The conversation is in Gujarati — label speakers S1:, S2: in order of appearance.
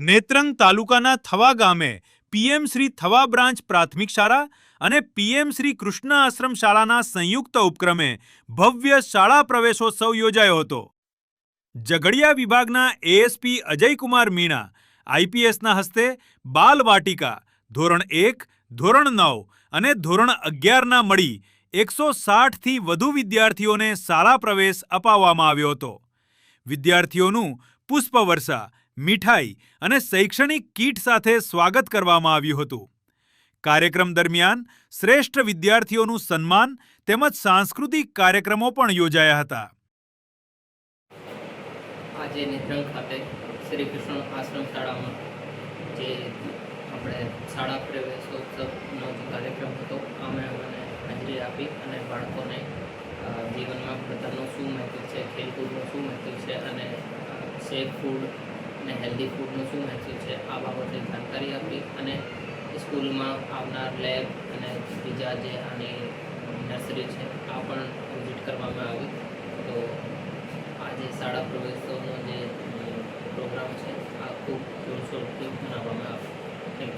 S1: નેત્રંગ તાલુકાના થવા ગામે પીએમ શ્રી થવા બ્રાન્ચ પ્રાથમિક શાળા અને પીએમ શ્રી કૃષ્ણ આશ્રમ શાળાના સંયુક્ત ઉપક્રમે ભવ્ય શાળા પ્રવેશોત્સવ યોજાયો હતો. ઝઘડિયા વિભાગના એએસપી અજયકુમાર મીણા આઈપીએસના હસ્તે બાલ વાટિકા ધોરણ 1, ધોરણ 9 અને ધોરણ 11ના મળી 160થી વધુ વિદ્યાર્થીઓને શાળા પ્રવેશ અપાવવામાં આવ્યો હતો. વિદ્યાર્થીઓનું પુષ્પવર્ષા, મીઠાઈ અને શૈક્ષણિક કીટ સાથે સ્વાગત કરવામાં આવ્યું હતું. કાર્યક્રમ દરમિયાન શ્રેષ્ઠ વિદ્યાર્થીઓનું સન્માન તેમજ સાંસ્કૃતિક કાર્યક્રમો પણ યોજાયા હતા.
S2: આજે નેત્રંગ ખાતે શ્રી કૃષ્ણ આશ્રમ શાળામાં જે આપણે શાળા પ્રવેશોત્સવનો જે કાર્યક્રમ હતો અમે હાજરી આપી અને બાળકોને જીવનમાં ભણતરનું શું મહત્વ છે, ખેલકૂદનું શું મહત્વ છે અને સેફ ફૂડ અને હેલ્ધી ફૂડનું શું મહત્વ છે આ બાબતે જાણકારી આપી અને સ્કૂલમાં આવનાર લેબ અને બીજા જે આની નર્સરી છે આ પણ વિઝિટ કરવામાં આવી. તો આજે શાળા પ્રવેશોત્સવનો જે પ્રોગ્રામ છે આ ખૂબ જોરશોરથી મનાવવામાં